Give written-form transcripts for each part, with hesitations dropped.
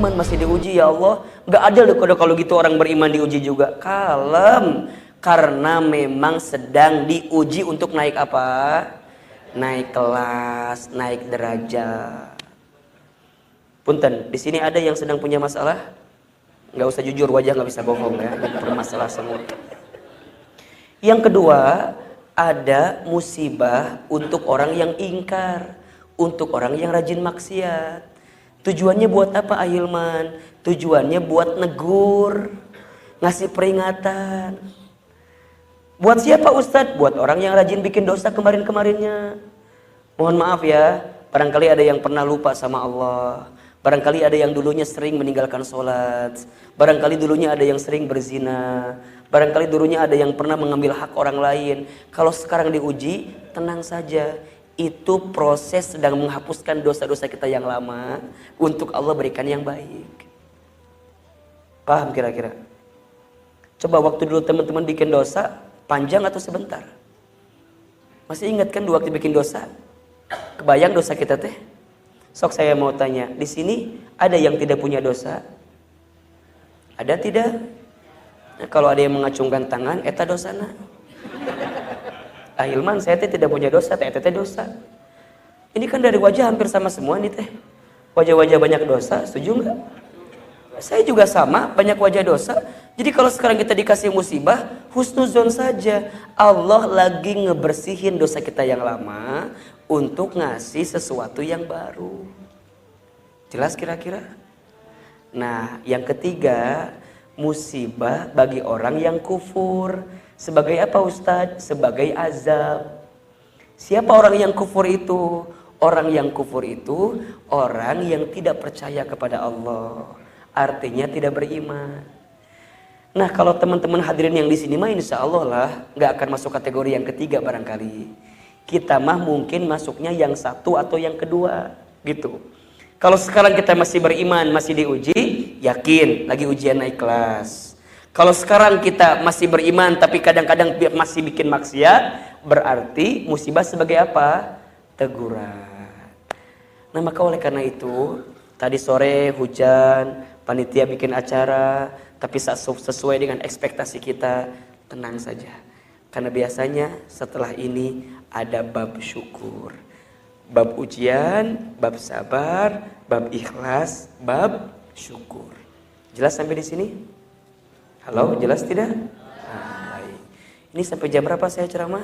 beriman masih diuji ya Allah. Gak ada loh kalau gitu orang beriman diuji juga. Kalem, karena memang sedang diuji untuk naik apa? Naik kelas, naik derajat. Punten, di sini ada yang sedang punya masalah? Nggak usah jujur, wajah nggak bisa bohong ya. Bermasalah semua. Yang kedua, ada musibah untuk orang yang ingkar, untuk orang yang rajin maksiat. Tujuannya buat apa Ahilman? Tujuannya buat negur, ngasih peringatan. Buat siapa Ustadz? Buat orang yang rajin bikin dosa kemarin-kemarinnya. Mohon maaf ya, barangkali ada yang pernah lupa sama Allah. Barangkali ada yang dulunya sering meninggalkan sholat. Barangkali dulunya ada yang sering berzina. Barangkali dulunya ada yang pernah mengambil hak orang lain. Kalau sekarang diuji, tenang saja. Itu proses sedang menghapuskan dosa-dosa kita yang lama untuk Allah berikan yang baik. Paham kira-kira? Coba waktu dulu teman-teman bikin dosa, panjang atau sebentar? Masih ingat kan waktu bikin dosa? Kebayang dosa kita teh? Sok saya mau tanya, di sini ada yang tidak punya dosa? Ada tidak? Nah, kalau ada yang mengacungkan tangan, eta dosana. Ahilman, saya teh tidak punya dosa, teh dosa. Ini kan dari wajah hampir sama semua nih teh. Wajah-wajah banyak dosa, setuju nggak? Saya juga sama, banyak wajah dosa. Jadi kalau sekarang kita dikasih musibah, husnuzon saja. Allah lagi ngebersihin dosa kita yang lama untuk ngasih sesuatu yang baru. Jelas kira-kira? Nah, yang ketiga, musibah bagi orang yang kufur. Sebagai apa Ustadz? Sebagai azab. Siapa orang yang kufur itu? Orang yang kufur itu orang yang tidak percaya kepada Allah. Artinya tidak beriman. Nah, kalau teman-teman hadirin yang di sini mah insya Allah lah nggak akan masuk kategori yang ketiga barangkali. Kita mah mungkin masuknya yang satu atau yang kedua gitu. Kalau sekarang kita masih beriman, masih diuji, yakin lagi ujian naik kelas. Kalau sekarang kita masih beriman tapi kadang-kadang masih bikin maksiat, berarti musibah sebagai apa? Teguran. Nah, maka oleh karena itu, tadi sore hujan, panitia bikin acara, tapi sesuai dengan ekspektasi kita, tenang saja. Karena biasanya setelah ini ada bab syukur, bab ujian, bab sabar, bab ikhlas, bab syukur. Jelas sampai di sini? Halo, jelas tidak? Baik. Ini sampai jam berapa saya ceramah?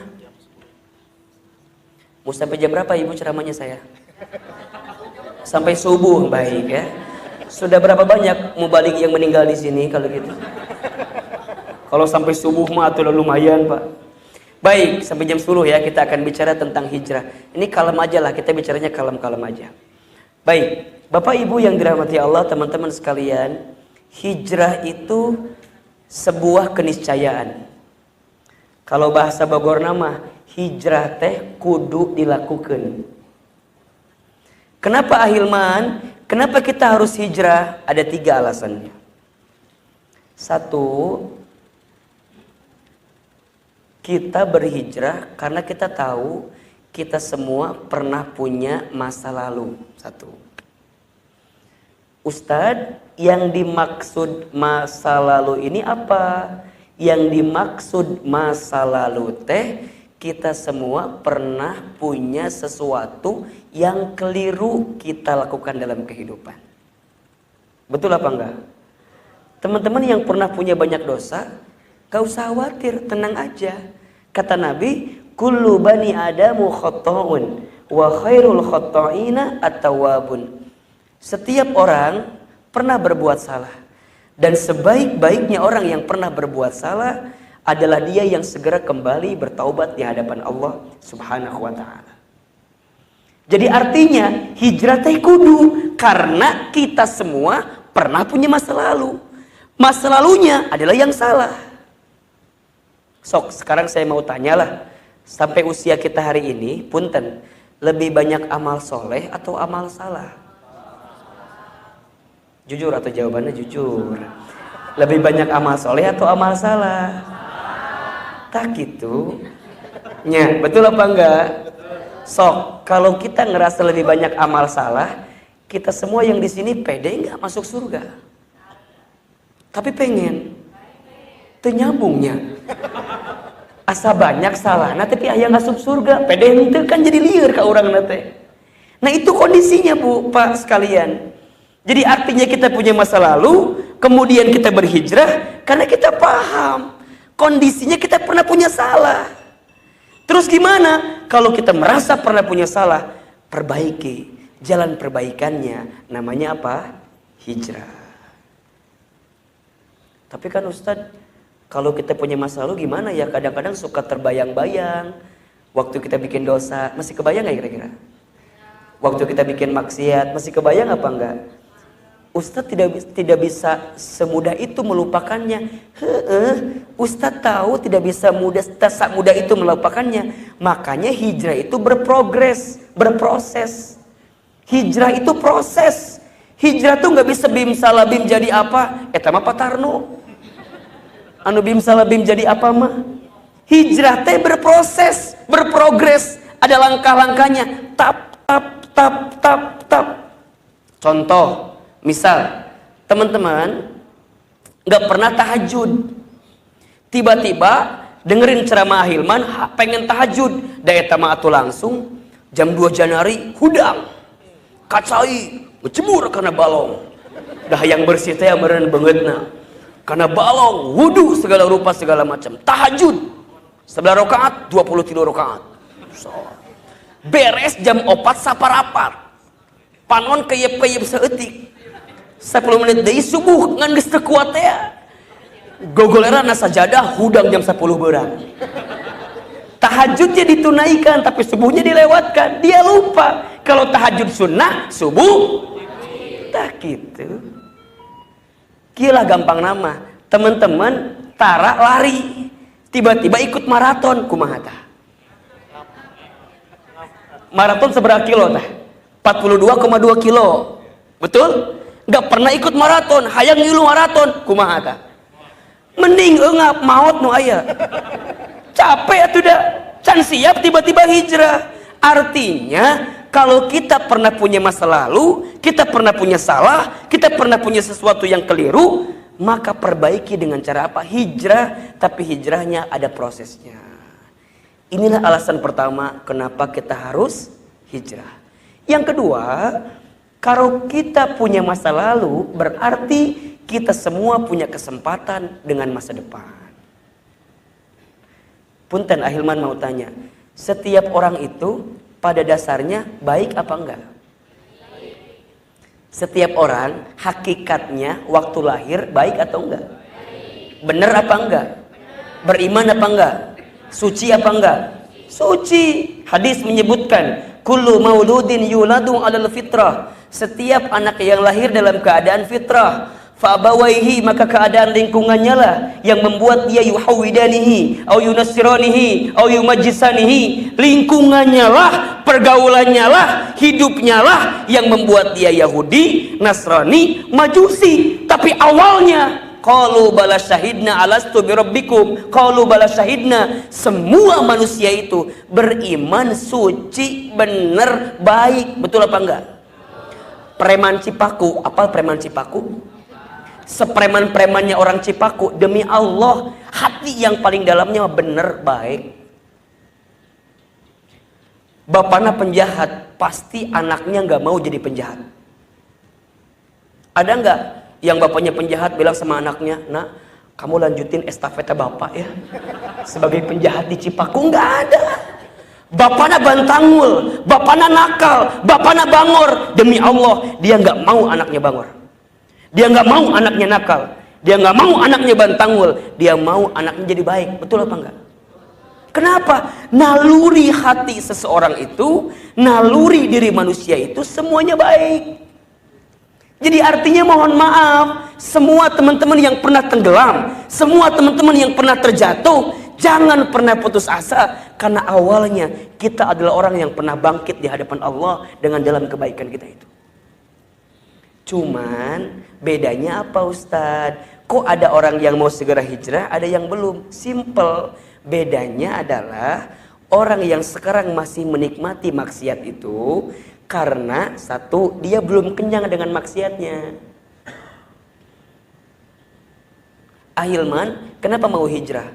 Mau sampai jam berapa ibu ceramahnya saya? Sampai subuh, baik ya. Sudah berapa banyak mubalik yang meninggal di sini kalau gitu? Kalau sampai subuh mah itu lumayan Pak. Baik, sampai jam 10 ya kita akan bicara tentang hijrah. Ini kalem aja lah, kita bicaranya kalem-kalem aja. Baik, Bapak Ibu yang dirahmati Allah, teman-teman sekalian, hijrah itu sebuah keniscayaan. Kalau bahasa Bogor nama, hijrah teh kudu dilakukan. Kenapa Ahilman? Kenapa kita harus hijrah? Ada 3 alasannya. 1, kita berhijrah karena kita tahu kita semua pernah punya masa lalu. 1. Ustadz, yang dimaksud masa lalu ini apa? Yang dimaksud masa lalu teh, kita semua pernah punya sesuatu yang keliru kita lakukan dalam kehidupan. Betul apa enggak? Teman-teman yang pernah punya banyak dosa, gak usah khawatir, tenang aja. Kata Nabi, kullu bani adamu khata'un wa khairul khata'ina at-tawwabun. Setiap orang pernah berbuat salah, dan sebaik-baiknya orang yang pernah berbuat salah adalah dia yang segera kembali bertaubat di hadapan Allah Subhanahu wa ta'ala. Jadi artinya hijrah teh kudu karena kita semua pernah punya masa lalu. Masa lalunya adalah yang salah. Sok, sekarang saya mau tanyalah, sampai usia kita hari ini, punten, lebih banyak amal soleh atau amal salah? Jujur atau jawabannya jujur? Lebih banyak amal soleh atau amal salah? Tak gitu. Nya, betul apa enggak? Sok, kalau kita ngerasa lebih banyak amal salah, Kita semua yang di sini pede nggak masuk surga? Tapi pengen. Ternyambungnya. Asa banyak salah, tapi ayah masuk surga. Pede itu kan jadi liar ke orang nate. Nah itu kondisinya Bu, Pak sekalian. Jadi artinya kita punya masa lalu, kemudian kita berhijrah karena kita paham kondisinya kita pernah punya salah. Terus gimana? Kalau kita merasa pernah punya salah, perbaiki. Jalan perbaikannya namanya apa? Hijrah. Tapi kan Ustadz, kalau kita punya masa lalu gimana ya? Kadang-kadang suka terbayang-bayang. Waktu kita bikin dosa, masih kebayang gak kira-kira? Waktu kita bikin maksiat, masih kebayang apa enggak? Ustadz tidak bisa semudah itu melupakannya. Ustadz tahu tidak bisa mudah itu melupakannya. Makanya hijrah itu berproses. Hijrah itu proses. Hijrah tuh nggak bisa bim salah bim jadi apa? Eta mah patarno. Anu bim salah bim jadi apa mah? Hijrah teh berproses, berprogres. Ada langkah-langkahnya. Tap. Contoh. Misal, teman-teman nggak pernah tahajud, tiba-tiba dengerin ceramah Hilman, pengen tahajud, daya tamatu langsung jam 2 Januari hudang, kacai, ngecebur karena balong, dah yang bersih teh meureun beungeutna, karena balong, wudu segala rupa segala macam, tahajud, 11 rakaat, 23 rakaat, beres jam 4 saparapat, panon keyep-keyep seeutik. 10 menit deui subuh ngan geus teu kuat teh. Gogolera na sajadah hudang jam 10 beurang. Tahajudnya ditunaikan tapi subuhnya dilewatkan. Dia lupa kalau tahajud sunnah, subuh tak gitu. Gila gampang nama. Teman-teman tara lari, tiba-tiba ikut maraton kumaha tah? Maraton seberapa kilo tah? 42,2 kilo. Betul? Gak pernah ikut maraton, hayang ngilu maraton, kumaha tah? Mending eungap maot nu aya. Capek atuh da, can siap tiba-tiba hijrah. Artinya, kalau kita pernah punya masa lalu, kita pernah punya salah, kita pernah punya sesuatu yang keliru, maka perbaiki dengan cara apa? Hijrah, tapi hijrahnya ada prosesnya. Inilah alasan pertama kenapa kita harus hijrah. Yang kedua, kalau kita punya masa lalu, berarti kita semua punya kesempatan dengan masa depan. Punten Ahilman mau tanya, setiap orang itu pada dasarnya baik apa enggak? Setiap orang hakikatnya waktu lahir baik atau enggak? Benar apa enggak? Beriman apa enggak? Suci apa enggak? Suci. Hadis menyebutkan, kullu mauludin yuladu 'alal fitrah. Setiap anak yang lahir dalam keadaan fitrah, fa abawaihi, maka keadaan lingkungannya lah yang membuat dia yuhawidanihi au yunassiranihi au yumajjisanihi. Lingkungannya lah, pergaulannya lah, hidupnya lah yang membuat dia Yahudi, Nasrani, Majusi. Tapi awalnya qalu bala syahidna alastu birabbikum, qalu bala syahidna. Semua manusia itu beriman, suci, benar, baik. Betul apa enggak? Preman Cipaku, apa preman Cipaku? Sepreman-premannya orang Cipaku, demi Allah, hati yang paling dalamnya benar, baik. Bapaknya penjahat, pasti anaknya nggak mau jadi penjahat. Ada nggak yang bapaknya penjahat bilang sama anaknya, nak, kamu lanjutin estafeta bapak ya, sebagai penjahat di Cipaku? Nggak ada. Bapaknya bantangul, bapaknya nakal, bapaknya bangor. Demi Allah, dia nggak mau anaknya bangor. Dia nggak mau anaknya nakal. Dia nggak mau anaknya bantangul. Dia mau anaknya jadi baik. Betul apa enggak? Kenapa? Naluri hati seseorang itu, naluri diri manusia itu semuanya baik. Jadi artinya mohon maaf, semua teman-teman yang pernah tenggelam, semua teman-teman yang pernah terjatuh, jangan pernah putus asa, karena awalnya kita adalah orang yang pernah bangkit di hadapan Allah dengan dalam kebaikan kita itu. Cuman bedanya apa Ustadz? Kok ada orang yang mau segera hijrah, ada yang belum? Simple. Bedanya adalah orang yang sekarang masih menikmati maksiat itu, Karena satu, dia belum kenyang dengan maksiatnya. Ahilman, kenapa mau hijrah?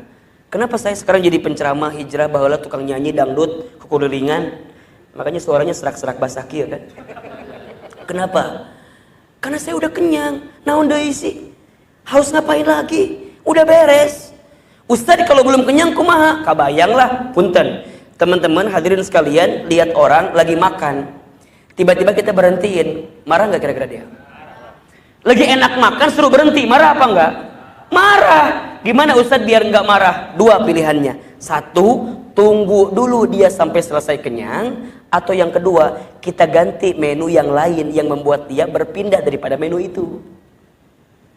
Kenapa saya sekarang jadi penceramah hijrah, baheula tukang nyanyi dangdut kekulilingan? Makanya suaranya serak-serak basah kieu kan? Kenapa? Karena saya udah kenyang. Naon deui sih? Harus ngapain lagi? Udah beres. Ustaz kalau belum kenyang kumaha? Kabayang lah, punten. Teman-teman hadirin sekalian, lihat orang lagi makan. Tiba-tiba kita berhentiin, marah nggak kira-kira dia? Lagi enak makan suruh berhenti, marah apa enggak? Marah. Gimana Ustadz biar nggak marah? Dua pilihannya. Satu, tunggu dulu dia sampai selesai kenyang. Atau yang kedua, kita ganti menu yang lain yang membuat dia berpindah daripada menu itu.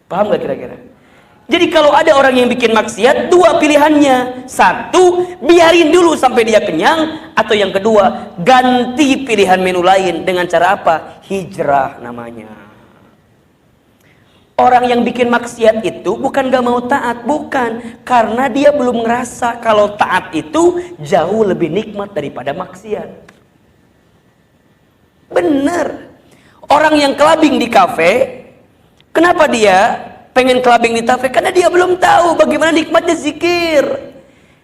Paham nggak kira-kira? Jadi kalau ada orang yang bikin maksiat, dua pilihannya. Satu, biarin dulu sampai dia kenyang. Atau yang kedua, ganti pilihan menu lain. Dengan cara apa? Hijrah namanya. Orang yang bikin maksiat itu bukan gak mau taat. Bukan. Karena dia belum ngerasa kalau taat itu jauh lebih nikmat daripada maksiat. Bener. Orang yang clubbing di kafe, kenapa dia pengen clubbing di kafe? Karena dia belum tahu bagaimana nikmatnya zikir.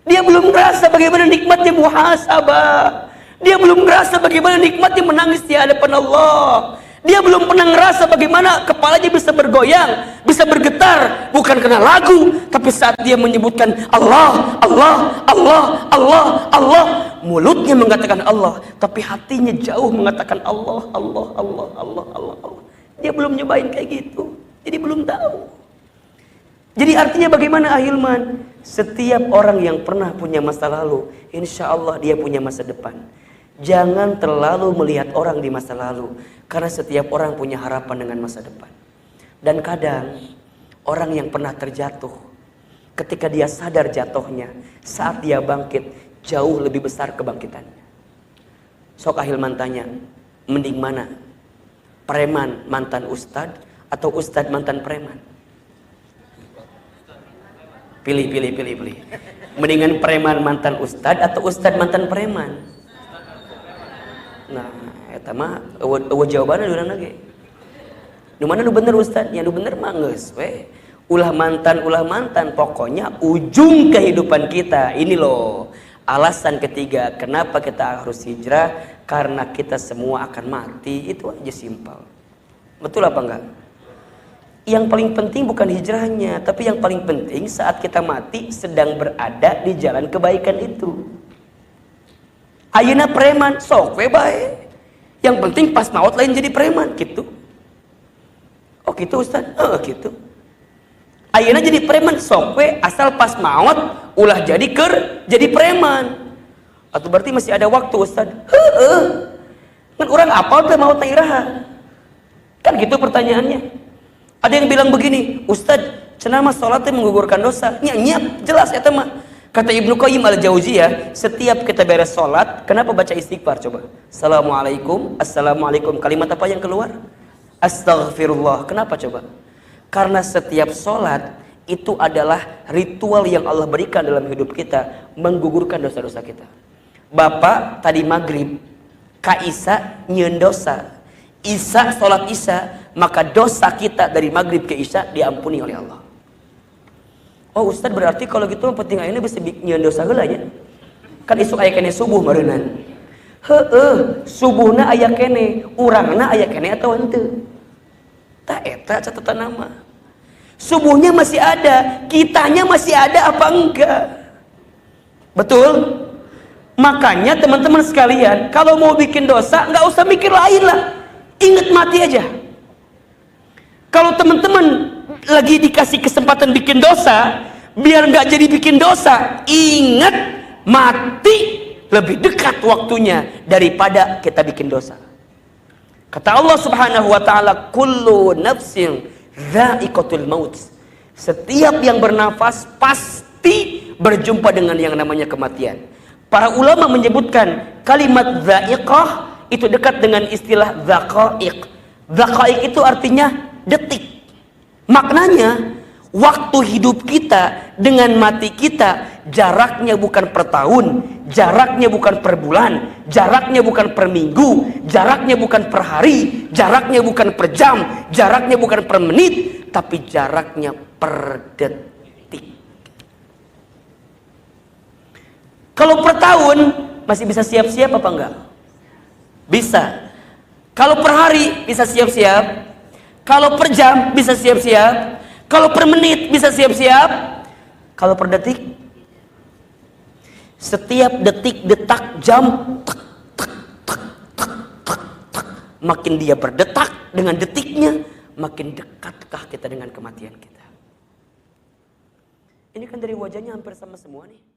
Dia belum merasa bagaimana nikmatnya muhasabah. Dia belum merasa bagaimana nikmatnya menangis di hadapan Allah. Dia belum pernah ngerasa bagaimana kepalanya bisa bergoyang, bisa bergetar, bukan karena lagu, tapi saat dia menyebutkan Allah, Allah, Allah, Allah, Allah. Mulutnya mengatakan Allah, tapi hatinya jauh mengatakan Allah, Allah, Allah, Allah, Allah, Allah. Dia belum nyobain kayak gitu, jadi belum tahu. Jadi artinya bagaimana ahilman? Setiap orang yang pernah punya masa lalu, insya Allah dia punya masa depan. Jangan terlalu melihat orang di masa lalu, karena setiap orang punya harapan dengan masa depan. Dan kadang orang yang pernah terjatuh, ketika dia sadar jatuhnya, saat dia bangkit jauh lebih besar kebangkitannya. Sok ahilman tanya, mending mana? Preman mantan ustad atau ustad mantan preman? Pilih. Mendingan preman mantan ustad atau ustad mantan preman? Nah, eta mah eueuh jawabanna di urang ge. Nu mana nu bener Ustaz? Ya nu bener mah geus we. Ulah mantan, pokoknya ujung kehidupan kita. Ini loh alasan ketiga kenapa kita harus hijrah, karena kita semua akan mati. Itu aja simpel. Betul apa enggak? Yang paling penting bukan hijrahnya, tapi yang paling penting saat kita mati sedang berada di jalan kebaikan itu. Ayeuna preman, sok we bae. Yang penting pas maut lain jadi preman, gitu. Oh gitu Ustaz? Gitu. Ayeuna jadi preman, sok we asal pas maut ulah jadi preman. Atau berarti masih ada waktu Ustaz? Kan orang apal teh maut teh iraha. Kan gitu pertanyaannya. Ada yang bilang begini, Ustaz, cenah mah salat teh menggugurkan dosa. Nya jelas eta mah. Kata Ibnu Qayyim al-Jauziyah, setiap kita beres sholat, kenapa baca istighfar coba? Assalamualaikum. Kalimat apa yang keluar? Astaghfirullah. Kenapa coba? Karena setiap sholat itu adalah ritual yang Allah berikan dalam hidup kita, menggugurkan dosa-dosa kita. Bapak tadi maghrib, ka Isya nyieun dosa. Isya sholat Isya, maka dosa kita dari maghrib ke Isya diampuni oleh Allah. Oh Ustaz, berarti kalau gitu penting ayeuna bisa nyieun dosa heula nya. Kan isuk aya kene subuh meureunnan. Subuhna aya kene, urangna aya kene atawa henteu? Tah eta catatan nama. Subuhnya masih ada, kitanya masih ada apa enggak? Betul? Makanya teman-teman sekalian, kalau mau bikin dosa enggak usah mikir lain lah. Ingat mati aja. Kalau teman-teman lagi dikasih kesempatan bikin dosa, biar nggak jadi bikin dosa, ingat mati lebih dekat waktunya daripada kita bikin dosa. Kata Allah Subhanahu wa taala, kullu nafsin dha'iqatul maut. Setiap yang bernafas pasti berjumpa dengan yang namanya kematian. Para ulama menyebutkan kalimat dha'iqah itu dekat dengan istilah dhaqaiq. Dhaqaiq itu artinya detik. Maknanya waktu hidup kita dengan mati kita jaraknya bukan per tahun, jaraknya bukan per bulan, jaraknya bukan per minggu, jaraknya bukan per hari, jaraknya bukan per jam, jaraknya bukan per menit, tapi jaraknya per detik. Kalau per tahun masih bisa siap-siap apa enggak? Bisa. Kalau per hari bisa siap-siap. Kalau per jam bisa siap-siap. Kalau per menit bisa siap-siap. Kalau per detik, setiap detik, detak, jam, tak, tak, tak, tak, tak, tak. Makin dia berdetak dengan detiknya, makin dekatkah kita dengan kematian kita. Ini kan dari wajahnya hampir sama semua nih.